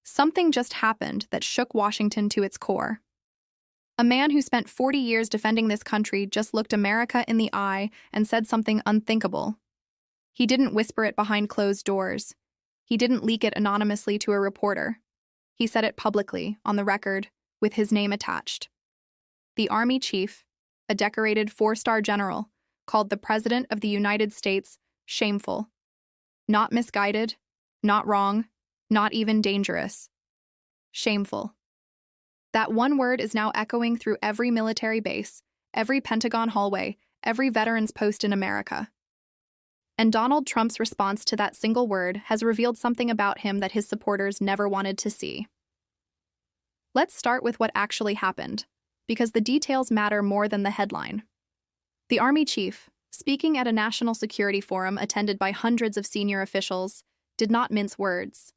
Something just happened that shook Washington to its core. A man who spent 40 years defending this country just looked America in the eye and said something unthinkable. He didn't whisper it behind closed doors. He didn't leak it anonymously to a reporter. He said it publicly, on the record, with his name attached. The Army chief, a decorated 4-star general, called the President of the United States shameful. Not misguided, not wrong, not even dangerous. Shameful. That one word is now echoing through every military base, every Pentagon hallway, every veterans post in America. And Donald Trump's response to that single word has revealed something about him that his supporters never wanted to see. Let's start with what actually happened, because the details matter more than the headline. The Army chief, speaking at a national security forum attended by hundreds of senior officials, did not mince words.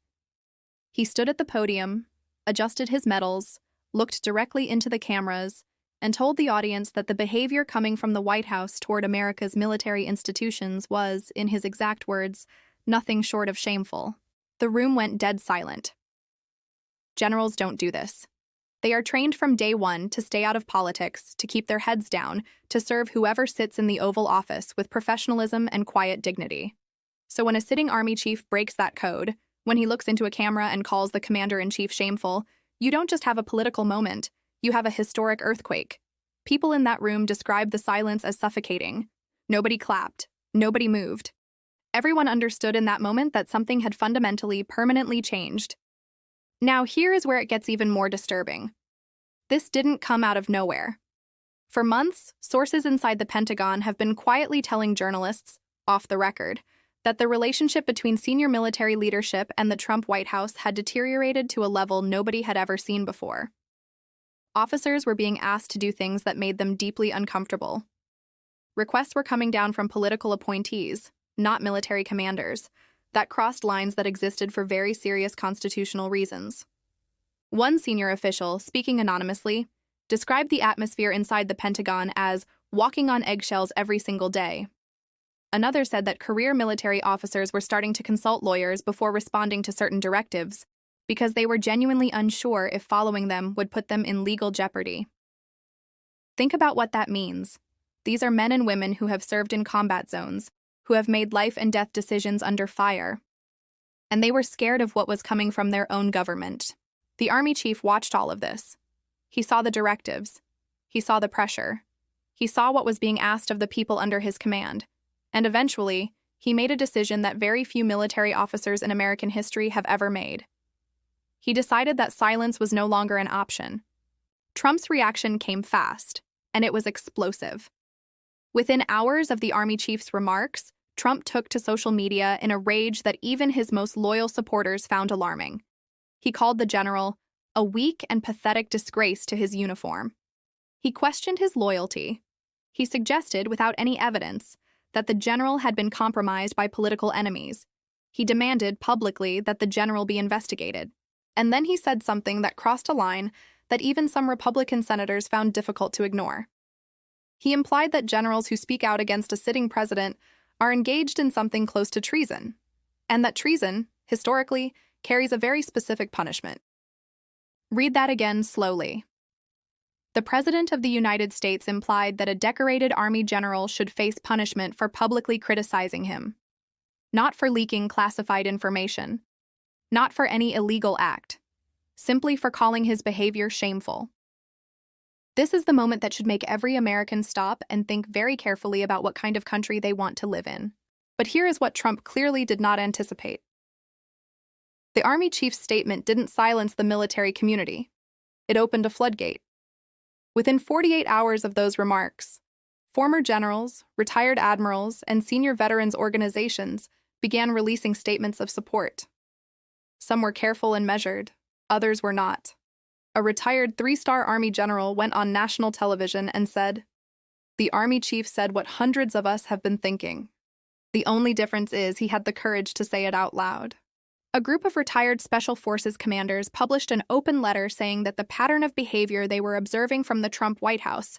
He stood at the podium, adjusted his medals, looked directly into the cameras, and told the audience that the behavior coming from the White House toward America's military institutions was, in his exact words, nothing short of shameful. The room went dead silent. Generals don't do this. They are trained from day one to stay out of politics, to keep their heads down, to serve whoever sits in the Oval Office with professionalism and quiet dignity. So when a sitting Army chief breaks that code, when he looks into a camera and calls the commander-in-chief shameful, you don't just have a political moment, you have a historic earthquake. People in that room described the silence as suffocating. Nobody clapped. Nobody moved. Everyone understood in that moment that something had fundamentally, permanently changed. Now here is where it gets even more disturbing. This didn't come out of nowhere. For months, sources inside the Pentagon have been quietly telling journalists, off the record, that the relationship between senior military leadership and the Trump White House had deteriorated to a level nobody had ever seen before. Officers were being asked to do things that made them deeply uncomfortable. Requests were coming down from political appointees, not military commanders, that crossed lines that existed for very serious constitutional reasons. One senior official, speaking anonymously, described the atmosphere inside the Pentagon as walking on eggshells every single day. Another said that career military officers were starting to consult lawyers before responding to certain directives because they were genuinely unsure if following them would put them in legal jeopardy. Think about what that means. These are men and women who have served in combat zones, who have made life and death decisions under fire. And they were scared of what was coming from their own government. The Army chief watched all of this. He saw the directives. He saw the pressure. He saw what was being asked of the people under his command. And eventually, he made a decision that very few military officers in American history have ever made. He decided that silence was no longer an option. Trump's reaction came fast, and it was explosive. Within hours of the Army chief's remarks, Trump took to social media in a rage that even his most loyal supporters found alarming. He called the general a weak and pathetic disgrace to his uniform. He questioned his loyalty. He suggested, without any evidence, that the general had been compromised by political enemies. He demanded publicly that the general be investigated. And then he said something that crossed a line that even some Republican senators found difficult to ignore. He implied that generals who speak out against a sitting president are engaged in something close to treason, and that treason, historically, carries a very specific punishment. Read that again slowly. The President of the United States implied that a decorated Army general should face punishment for publicly criticizing him, not for leaking classified information, not for any illegal act, simply for calling his behavior shameful. This is the moment that should make every American stop and think very carefully about what kind of country they want to live in. But here is what Trump clearly did not anticipate. The Army chief's statement didn't silence the military community. It opened a floodgate. Within 48 hours of those remarks, former generals, retired admirals, and senior veterans organizations began releasing statements of support. Some were careful and measured, others were not. A retired 3-star Army general went on national television and said, "The Army chief said what hundreds of us have been thinking. The only difference is he had the courage to say it out loud." A group of retired Special Forces commanders published an open letter saying that the pattern of behavior they were observing from the Trump White House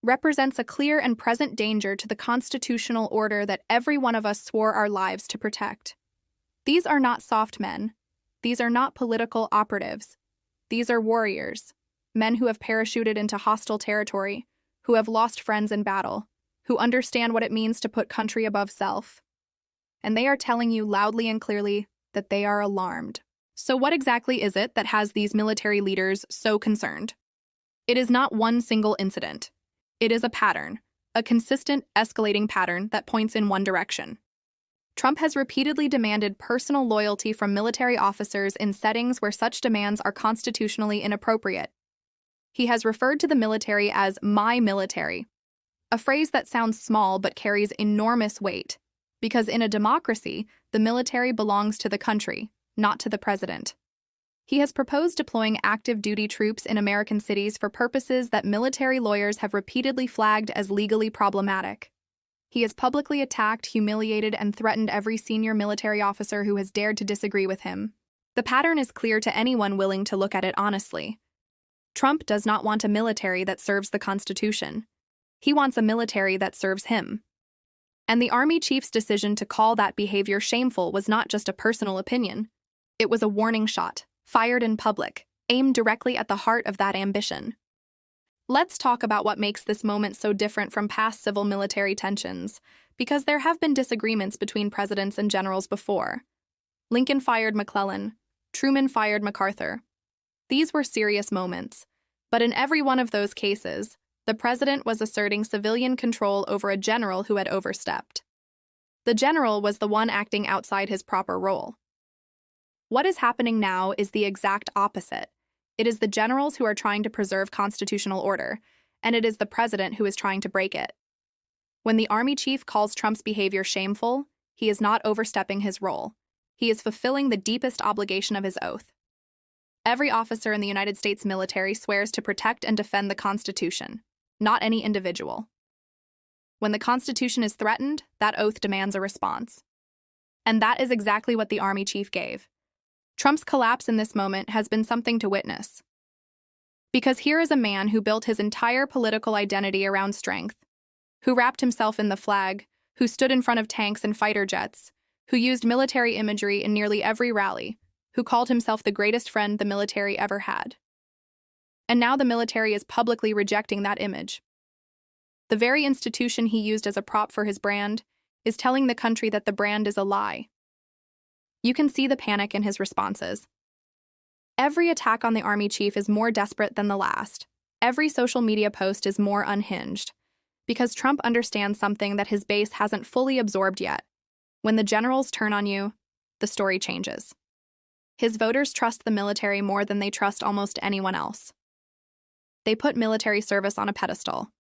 represents a clear and present danger to the constitutional order that every one of us swore our lives to protect. These are not soft men. These are not political operatives. These are warriors, men who have parachuted into hostile territory, who have lost friends in battle, who understand what it means to put country above self. And they are telling you loudly and clearly that they are alarmed. So what exactly is it that has these military leaders so concerned? It is not one single incident. It is a pattern, a consistent, escalating pattern that points in one direction. Trump has repeatedly demanded personal loyalty from military officers in settings where such demands are constitutionally inappropriate. He has referred to the military as my military, a phrase that sounds small but carries enormous weight, because in a democracy, the military belongs to the country, not to the president. He has proposed deploying active duty troops in American cities for purposes that military lawyers have repeatedly flagged as legally problematic. He has publicly attacked, humiliated, and threatened every senior military officer who has dared to disagree with him. The pattern is clear to anyone willing to look at it honestly. Trump does not want a military that serves the Constitution. He wants a military that serves him. And the Army chief's decision to call that behavior shameful was not just a personal opinion. It was a warning shot, fired in public, aimed directly at the heart of that ambition. Let's talk about what makes this moment so different from past civil-military tensions, because there have been disagreements between presidents and generals before. Lincoln fired McClellan, Truman fired MacArthur. These were serious moments, but in every one of those cases, the president was asserting civilian control over a general who had overstepped. The general was the one acting outside his proper role. What is happening now is the exact opposite. It is the generals who are trying to preserve constitutional order, and it is the president who is trying to break it. When the Army chief calls Trump's behavior shameful, he is not overstepping his role. He is fulfilling the deepest obligation of his oath. Every officer in the United States military swears to protect and defend the Constitution, not any individual. When the Constitution is threatened, that oath demands a response. And that is exactly what the Army chief gave. Trump's collapse in this moment has been something to witness. Because here is a man who built his entire political identity around strength, who wrapped himself in the flag, who stood in front of tanks and fighter jets, who used military imagery in nearly every rally, who called himself the greatest friend the military ever had. And now the military is publicly rejecting that image. The very institution he used as a prop for his brand is telling the country that the brand is a lie. You can see the panic in his responses. Every attack on the Army chief is more desperate than the last. Every social media post is more unhinged. Because Trump understands something that his base hasn't fully absorbed yet. When the generals turn on you, the story changes. His voters trust the military more than they trust almost anyone else. They put military service on a pedestal.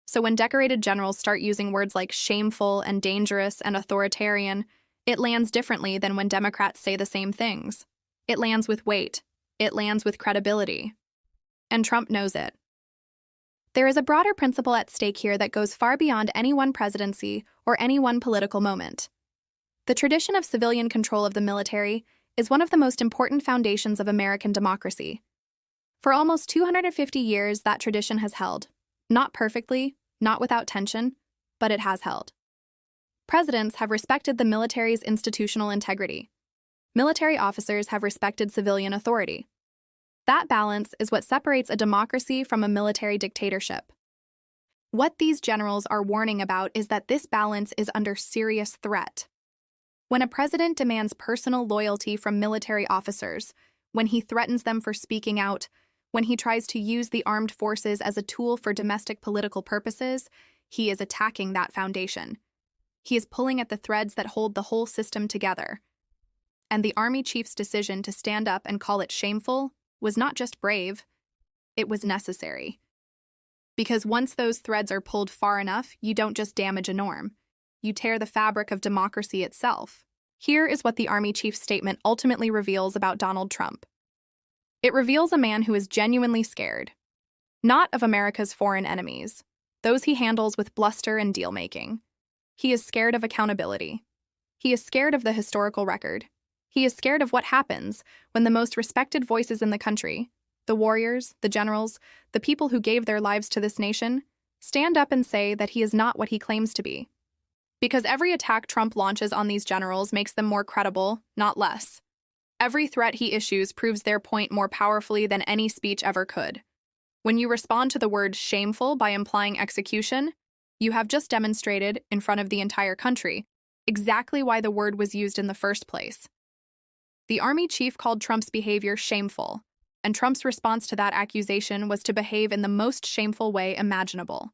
So when decorated generals start using words like shameful and dangerous and authoritarian, it lands differently than when Democrats say the same things. It lands with weight. It lands with credibility. And Trump knows it. There is a broader principle at stake here that goes far beyond any one presidency or any one political moment. The tradition of civilian control of the military is one of the most important foundations of American democracy. For almost 250 years, that tradition has held. Not perfectly, not without tension, but it has held. Presidents have respected the military's institutional integrity. Military officers have respected civilian authority. That balance is what separates a democracy from a military dictatorship. What these generals are warning about is that this balance is under serious threat. When a president demands personal loyalty from military officers, when he threatens them for speaking out, when he tries to use the armed forces as a tool for domestic political purposes, he is attacking that foundation. He is pulling at the threads that hold the whole system together. And the Army chief's decision to stand up and call it shameful was not just brave, it was necessary. Because once those threads are pulled far enough, you don't just damage a norm. You tear the fabric of democracy itself. Here is what the Army chief's statement ultimately reveals about Donald Trump. It reveals a man who is genuinely scared. Not of America's foreign enemies, those he handles with bluster and deal-making. He is scared of accountability. He is scared of the historical record. He is scared of what happens when the most respected voices in the country, the warriors, the generals, the people who gave their lives to this nation, stand up and say that he is not what he claims to be. Because every attack Trump launches on these generals makes them more credible, not less. Every threat he issues proves their point more powerfully than any speech ever could. When you respond to the word shameful by implying execution, you have just demonstrated, in front of the entire country, exactly why the word was used in the first place. The army chief called Trump's behavior shameful, and Trump's response to that accusation was to behave in the most shameful way imaginable.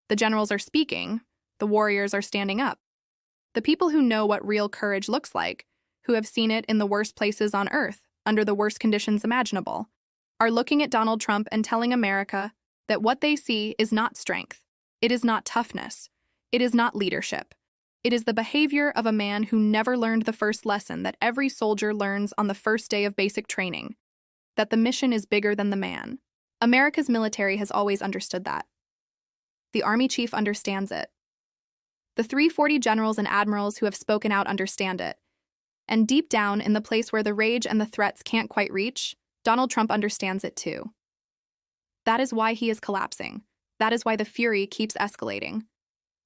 The generals are speaking, the warriors are standing up. The people who know what real courage looks like, who have seen it in the worst places on earth, under the worst conditions imaginable, are looking at Donald Trump and telling America that what they see is not strength, it is not toughness, it is not leadership. It is the behavior of a man who never learned the first lesson that every soldier learns on the first day of basic training, that the mission is bigger than the man. America's military has always understood that. The Army chief understands it. The 340 generals and admirals who have spoken out understand it. And deep down, in the place where the rage and the threats can't quite reach, Donald Trump understands it too. That is why he is collapsing. That is why the fury keeps escalating.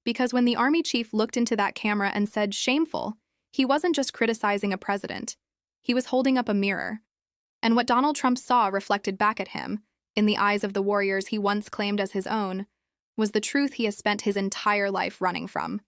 Because when the army chief looked into that camera and said shameful, he wasn't just criticizing a president. He was holding up a mirror. And what Donald Trump saw reflected back at him, in the eyes of the warriors he once claimed as his own, was the truth he has spent his entire life running from.